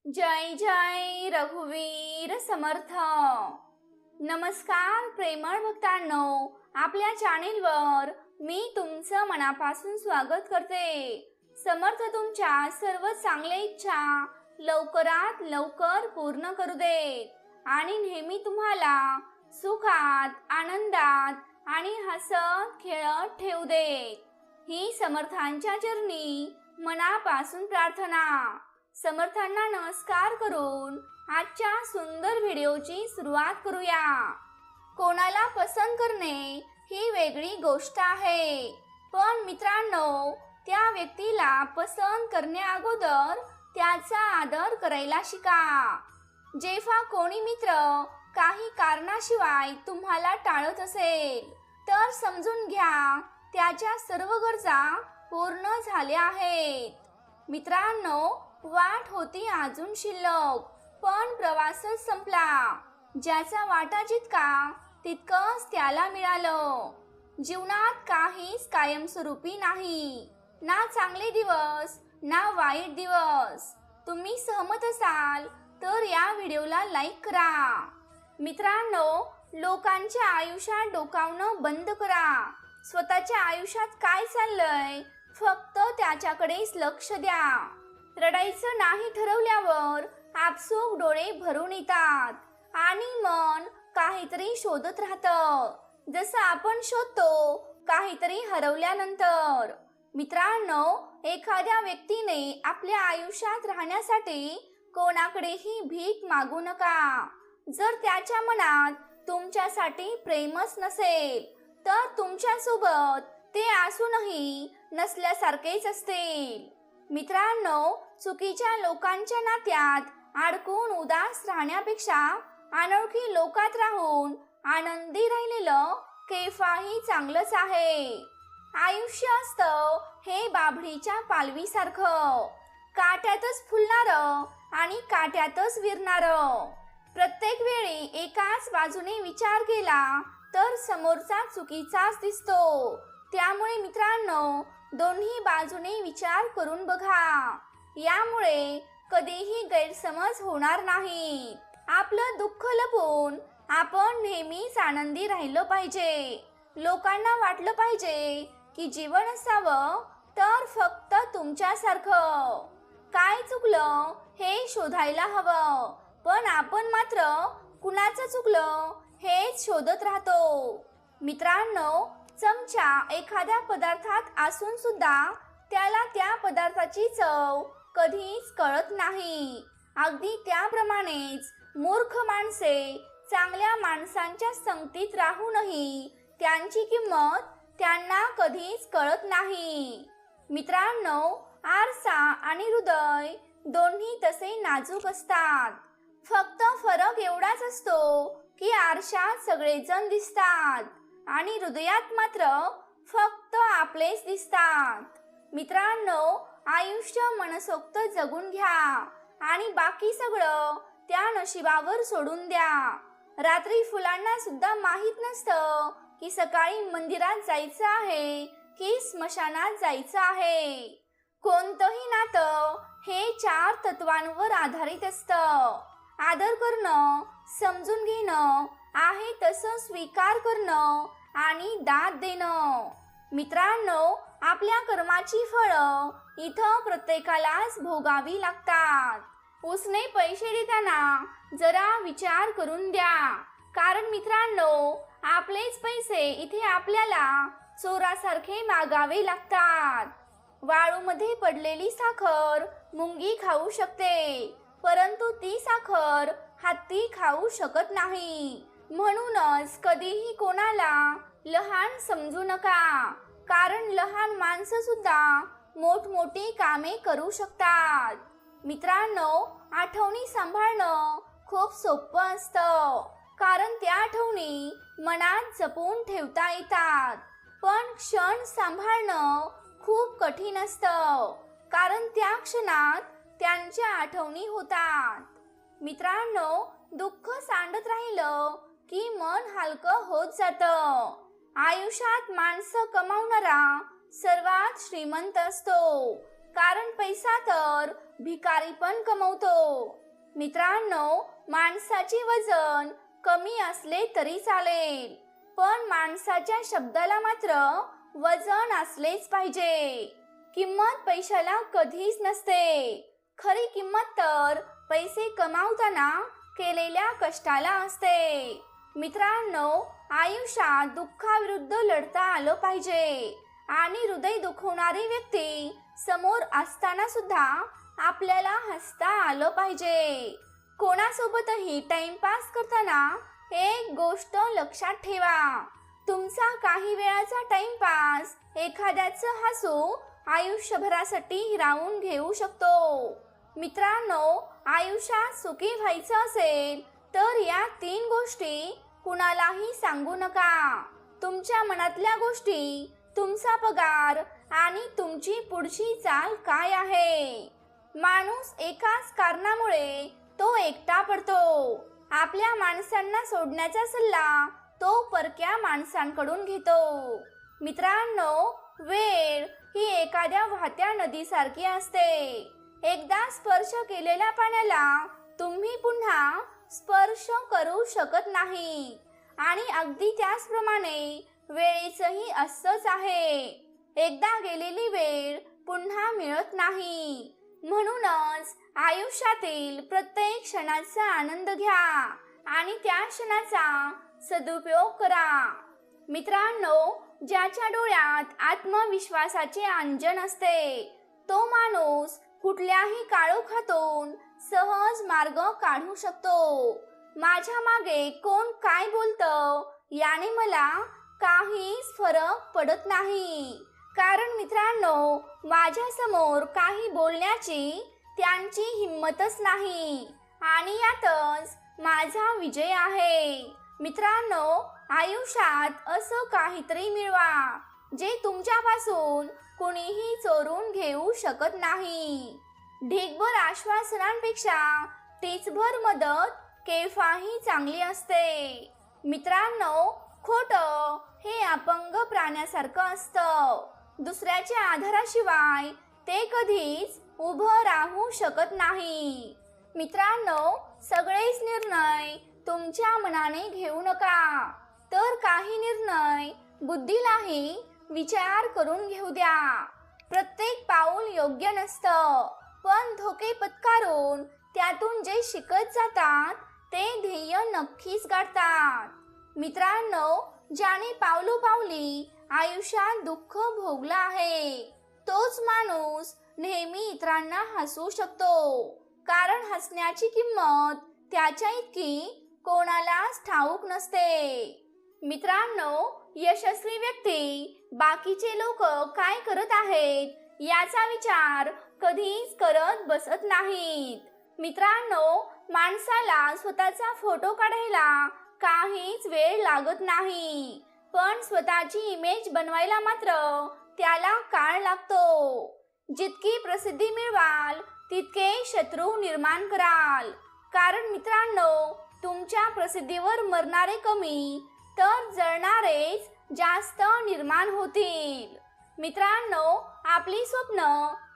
जय जय रघुवीर समर्थ. नमस्कार प्रेमळ भक्तांनो, आपल्या चॅनेलवर मी तुमचं मनापासून स्वागत करते. समर्थ तुमच्या सर्व चांगल्या इच्छा लवकरात लवकर पूर्ण करू देत आणि नेहमी तुम्हाला सुखात, आनंदात आणि हसत खेळत ठेवू देत. ही समर्थांच्या चरणी मनापासून प्रार्थना. समर्थांना नमस्कार करून आजच्या सुंदर व्हिडिओची सुरुवात करूया. कोणाला पसंत करणे ही वेगळी गोष्ट आहे, पण मित्रांनो, त्या व्यक्तीला पसंत करण्याअगोदर त्याचा आदर करायला शिका. जेव्हा कोणी मित्र काही कारणाशिवाय तुम्हाला टाळत असेल तर समजून घ्या, त्याच्या सर्व गरजा पूर्ण झाल्या आहेत. मित्रांनो, वाट होती अजून शिल्लक, पण प्रवासच संपला. ज्याचा वाटा जितका तितकंच त्याला मिळालं. जीवनात काहीच कायमस्वरूपी नाही, ना चांगले दिवस ना वाईट दिवस. तुम्ही सहमत असाल तर या व्हिडिओला लाईक करा. मित्रांनो, लोकांच्या आयुष्यात डोकावणं बंद करा. स्वतःच्या आयुष्यात काय चाललंय फक्त त्याच्याकडेच लक्ष द्या. रडायचं नाही ठरवल्यावर आपसूक डोळे भरून येतात आणि मन काहीतरी शोधत राहतं, जसं आपण शोधतो काहीतरी हरवल्यानंतर. मित्रांनो, एखाद्या व्यक्तीने आपल्या आयुष्यात राहण्यासाठी कोणाकडेही भीक मागू नका. जर त्याच्या मनात तुमच्यासाठी प्रेमच नसेल तर तुमच्यासोबत ते असूनही नसल्यासारखेच असतील. मित्रांनो, चुकीच्या लोकांच्या नात्यात अडकून उदास राहण्यापेक्षा अनोळखी लोकात राहून आनंदी राहिलेलं केव्हाही चांगलंच आहे. आयुष्य असतं हे बाभळीच्या पालवीसारखं, काट्यातच फुलणारं आणि काट्यातच विरणारं. प्रत्येक वेळी एकाच बाजूने विचार केला तर समोरचा चुकीचाच दिसतो. त्यामुळे मित्रांनो, दोन्ही बाजूने विचार करून बघा. यामुळे कधीही गैरसमज होणार नाही. आपलं दुःख लपवून आपण नेहमीच आनंदी राहिलं पाहिजे. लोकांना वाटलं पाहिजे की जीवन असावं तर फक्त तुमच्यासारखं. काय चुकलं हे शोधायला हवं, पण आपण मात्र कुणाचं चुकलं हेच शोधत राहतो. मित्रांनो, चमचा एखाद्या पदार्थात असून सुद्धा त्याला त्या पदार्थाची चव कधीच कळत नाही. अगदी त्याप्रमाणेच मूर्ख माणसे चांगल्या माणसांच्या संगतीत राहूनही त्यांची किंमत त्यांना कधीच कळत नाही. मित्रांनो, आरसा आणि हृदय दोन्ही तसे नाजूक असतात. फक्त फरक एवढाच असतो की आरशात सगळेजण दिसतात आणि हृदयात मात्र फक्त आपलेच दिसतात. मित्रांनो, आयुष्य मनसोक्त जगून घ्या आणि बाकी सगळं त्या नशिबावर सोडून द्या. रात्री फुलांना सुद्धा माहीत नसतं की सकाळी मंदिरात जायचं आहे की स्मशानात जायचं आहे. कोणतंही नातं हे 4 तत्वांवर आधारित असतं. आदर करणं, समजून घेणं, आहे तसं स्वीकार करणं आणि दाद देणं. मित्रांनो, आपल्या कर्माची फळं इथं प्रत्येकालाच भोगावी लागतात. उसने पैसे देताना जरा विचार करून द्या, कारण मित्रांनो, आपलेच पैसे इथे आपल्याला चोरासारखे मागावे लागतात. वाळूमध्ये पडलेली साखर मुंगी खाऊ शकते, परंतु ती साखर हत्ती खाऊ शकत नाही. म्हणूनच कधीही कोणाला लहान समजू नका, कारण लहान माणसं सुद्धा मोठमोठी कामे करू शकतात. मित्रांनो, आठवणी सांभाळणं खूप सोपं असतं, कारण त्या आठवणी मनात जपून ठेवता येतात. पण क्षण सांभाळणं खूप कठीण असतं, कारण त्या क्षणात त्यांच्या आठवणी होतात. मित्रांनो, दुःख सांडत राहिलं की मन हलकं होत जातं. आयुष्यात माणसं कमावणारा सर्वात श्रीमंत असतो, कारण पैसा तर भिकारी पण कमवतो. मित्रांनो, माणसाचे वजन कमी असले तरी चालेल, पण माणसाच्या शब्दाला मात्र वजन असलेच पाहिजे. किंमत पैशाला कधीच नसते. खरी किंमत तर पैसे कमावताना केलेल्या कष्टाला असते. मित्रांनो, आयुष्यात दुःखाविरुद्ध लढता आलं पाहिजे आणि हृदय दुखवणारी व्यक्ती समोर असताना सुद्धा आपल्याला हसता आलं पाहिजे. कोणासोबतही टाइमपास करताना एक गोष्ट लक्षात ठेवा, तुमचा काही वेळाचा टाइमपास एखाद्याचं हसू आयुष्यभरासाठी हिरावून घेऊ शकतो. मित्रांनो, आयुष्यात सुखी व्हायचं असेल तर या 3 गोष्टी कुणालाही सांगू नका. तुमच्या मनातल्या गोष्टी, तुमचा पगार आणि तुमची पुढची चाल काय आहे. माणूस एकाच कारणामुळे तो एकटा पडतो. आपल्या माणसांना सोडण्याचा सल्ला तो परक्या माणसांकडून घेतो. मित्रांनो, वेळ ही एखाद्या वाहत्या नदीसारखी असते. एकदा स्पर्श केलेल्या पाण्याला तुम्ही पुन्हा स्पर्श करू शकत नाही आणि अगदी त्याचप्रमाणे वेळेचंही असंच आहे. एकदा गेलेली वेळ पुन्हा मिळत नाही. म्हणूनच आयुष्यातील प्रत्येक क्षणाचा आनंद घ्या आणि त्या क्षणाचा सदुपयोग करा. मित्रांनो, ज्याच्या डोळ्यात आत्मविश्वासाचे अंजन असते तो माणूस कुठल्याही काळोखातून सहज मार्ग काढू शकतो. माझ्या मागे कोण काय बोलतं याने मला काहीच फरक पडत नाही, कारण मित्रांनो, माझ्या समोर काही बोलण्याची त्यांची हिंमतच नाही आणि यातच माझा विजय आहे. मित्रांनो, आयुष्यात असं काहीतरी मिळवा जे तुमच्यापासून कुणीही चोरून घेऊ शकत नाही. ढीगभर आश्वासनांपेक्षा टीचभर मदत केव्हाही चांगली असते. मित्रांनो, खोटं हे अपंग प्राण्यासारखं असतं. दुसऱ्याच्या आधाराशिवाय ते कधीच उभं राहू शकत नाही. मित्रांनो, सगळेच निर्णय तुमच्या मनाने घेऊ नका, तर काही निर्णय बुद्धीलाही विचार करून घेऊ द्या. प्रत्येक पाऊल योग्य नसतं, पण धोके पत्करून त्यातून जे शिकत जातात ते ध्येय नक्कीच गाठतात. मित्रांनो, ज्याने पावलोपावली आयुष्यात दुःख भोगलं आहे तोच माणूस नेहमी इतरांना हसवू शकतो, कारण हसण्याची किंमत त्याच्या इतकी कोणालाच ठाऊक नसते. मित्रांनो, यशस्वी व्यक्ती बाकीचे लोक काय करत आहेत याचा विचार कधीच करत बसत नाहीत. मित्रांनो, माणसाला स्वतःचा फोटो काढायला काहीच वेळ लागत नाही, पण स्वतःची इमेज बनवायला मात्र त्याला काळ लागतो. जितकी प्रसिद्धी मिळवाल तितके शत्रू निर्माण कराल, कारण मित्रांनो, तुमच्या प्रसिद्धीवर मरणारे कमी तर जळणारेच जास्त निर्माण होतील. मित्रांनो, आपली स्वप्न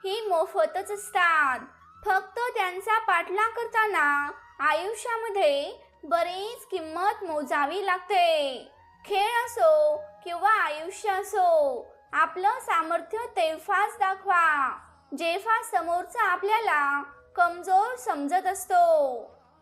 ही मोफतच असतात. फक्त त्यांचा पाठलाग करताना आयुष्यामध्ये बरीच किंमत मोजावी लागते. खेळ असो किंवा आयुष्य असो, आपलं सामर्थ्य तेव्हाच दाखवा जेव्हा समोरचा आपल्याला कमजोर समजत असतो.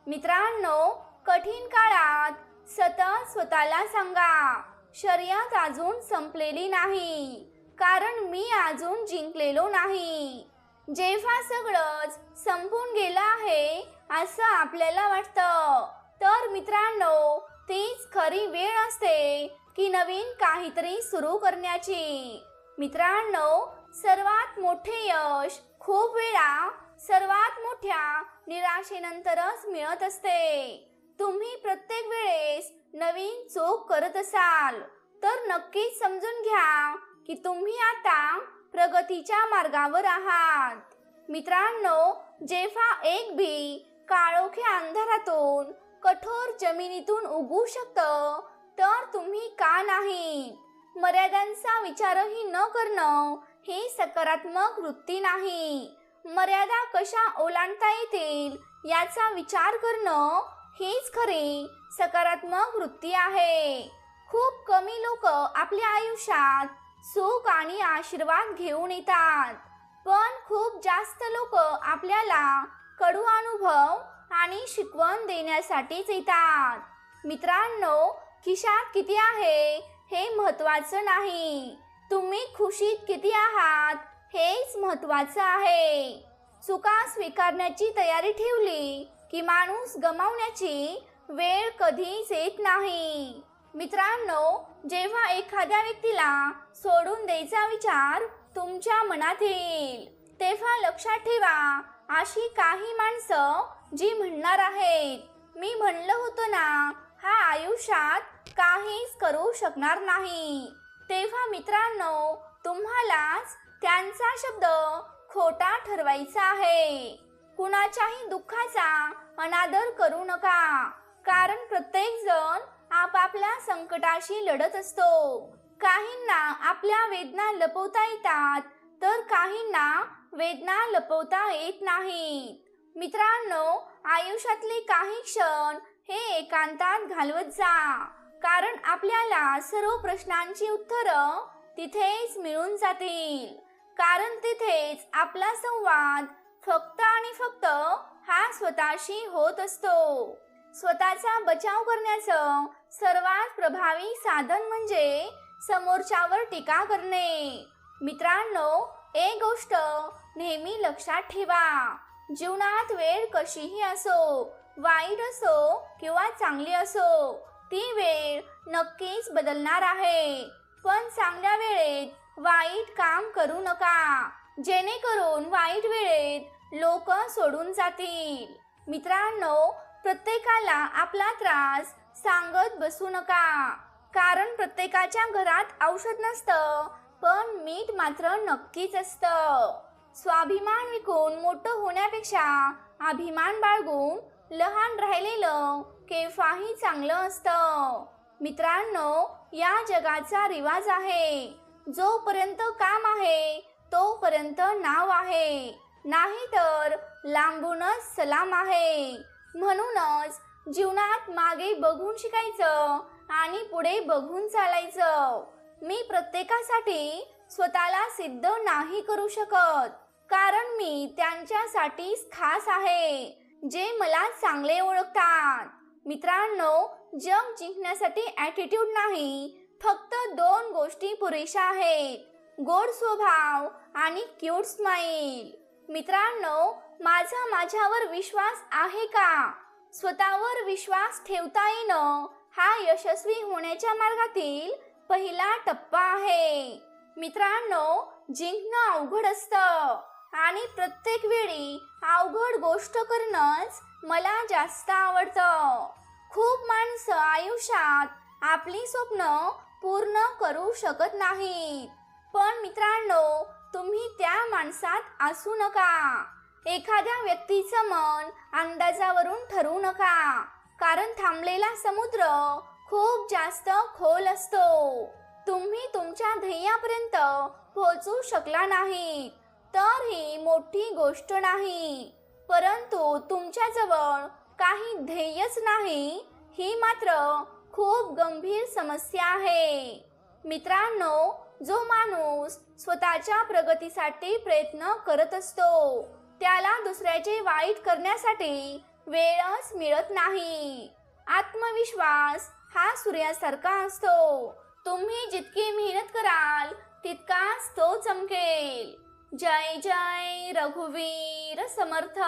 मित्रांनो, कठीण काळात सतत स्वतःला सांगा, शर्यत अजून संपलेली नाही, कारण मी अजून जिंकलेलो नाही. जेव्हा सगळंच संपून गेलं आहे असं आपल्याला वाटतं, तर मित्रांनो, तीच खरी वेळ असते की नवीन काहीतरी सुरू करण्याची. मित्रांनो, सर्वात मोठे यश खूप वेळा सर्वात मोठ्या निराशेनंतरच मिळत असते. तुम्ही प्रत्येक वेळेस नवीन चूक करत असाल तर नक्कीच समजून घ्या की तुम्ही आता प्रगतीच्या मार्गावर आहात. मित्रांनो, जेव्हा एक बी काळोख्या अंधारातून कठोर जमिनीतून उगवू शकतं, तर तुम्ही का नाही? मर्यादांचा विचारही न करणं ही सकारात्मक वृत्ती नाही. मर्यादा कशा ओलांडता येतील याचा विचार करणं हीच खरी सकारात्मक वृत्ती आहे. खूप कमी लोक आपल्या आयुष्यात सुख आणि आशीर्वाद घेऊन येतात, पण खूप जास्त लोक आपल्याला कडू अनुभव आणि शिकवण देण्यासाठीच येतात. मित्रांनो, खिशात किती आहे हे महत्त्वाचं नाही, तुम्ही खुशीत किती आहात हेच महत्त्वाचं आहे. चुका स्वीकारण्याची तयारी ठेवली की माणूस गमावण्याची वेळ कधीच येत नाही. मित्रांनो, जेव्हा एखाद्या व्यक्तीला सोडून द्यायचा विचार तुमच्या मनात येईल, तेव्हा लक्षात ठेवा, अशी काही माणसं जी म्हणणार आहेत, मी म्हणलं होतं ना, हा आयुष्यात काहीच करू शकणार नाही. तेव्हा मित्रांनो, तुम्हालाच त्यांचा शब्द खोटा ठरवायचा आहे. कुणाच्याही दुःखाचा अनादर करू नका, कारण प्रत्येक जण आपापल्या संकटाशी लढत असतो. काहींना आपल्या वेदना लपवता येतात, तर काहींना वेदना लपवता येत नाहीत. मित्रांनो, आयुष्यातले काही क्षण हे एकांतात घालवत जा, कारण आपल्याला सर्व प्रश्नांची उत्तरं तिथेच मिळून जातील. कारण तिथेच आपला संवाद फक्त आणि फक्त हा स्वतःशी होत असतो. स्वतःचा बचाव करण्याचं सर्वात प्रभावी साधन म्हणजे समोरच्यावर टीका करणे. मित्रांनो, एक गोष्ट नेहमी लक्षात ठेवा, जीवनात वेळ कशीही असो, वाईट असो किंवा चांगली असो, ती वेळ नक्कीच बदलणार आहे. पण चांगल्या वेळेत वाईट काम करू नका, जेणेकरून वाईट वेळेत लोक सोडून जातील. मित्रांनो, प्रत्येकाला आपला त्रास सांगत बसू नका, कारण प्रत्येकाच्या घरात औषध नसतं, पण मीठ मात्र नक्कीच असतं. स्वाभिमान विकून मोठं होण्यापेक्षा अभिमान बाळगून लहान राहिलेलं केव्हाही चांगलं असतं. मित्रांनो, या जगाचा रिवाज आहे, जोपर्यंत काम आहे तोपर्यंत नाव आहे, नाहीतर लांबूनच सलाम आहे. म्हणूनच जीवनात मागे बघून शिकायचं आणि पुढे बघून चालायचं. मी प्रत्येकासाठी स्वतःला सिद्ध नाही करू शकत, कारण मी त्यांच्यासाठीच खास आहे, जे मला चांगले ओळखतात. मित्रांनो, जग जिंकण्यासाठी ॲटिट्यूड नाही, फक्त 2 गोष्टी पुरेशा आहेत, गोड स्वभाव आणि क्यूट स्माईल. मित्रांनो, माझ्यावर विश्वास आहे का? स्वतःवर विश्वास ठेवता येणं हा यशस्वी होण्याच्या मार्गातील पहिला टप्पा आहे. मित्रांनो, जिंकणं अवघड असतं आणि प्रत्येक वेळी अवघड गोष्ट करणंच मला जास्त आवडतं. खूप माणसं आयुष्यात आपली स्वप्न पूर्ण करू शकत नाहीत, पण मित्रांनो, तुम्ही त्या माणसात असू नका. एखाद्या व्यक्तीचं मन अंदाजावरून ठरवू नका, कारण थांबलेला समुद्र खूप जास्त खोल असतो. तुम्ही तुमच्या ध्येयापर्यंत पोहोचू शकला नाही तर ही मोठी गोष्ट नाही, परंतु तुमच्याजवळ काही ध्येयच नाही, ही मात्र खूप गंभीर समस्या आहे. मित्रांनो, जो माणूस स्वतःच्या प्रगतीसाठी प्रयत्न करत असतो, त्याला दुसऱ्याचे वाईट करण्यासाठी वेळच मिळत नाही. आत्मविश्वास हा सूर्यासारखा असतो, तुम्ही जितकी मेहनत कराल तितकाच तो चमकेल. जय जय रघुवीर समर्थ.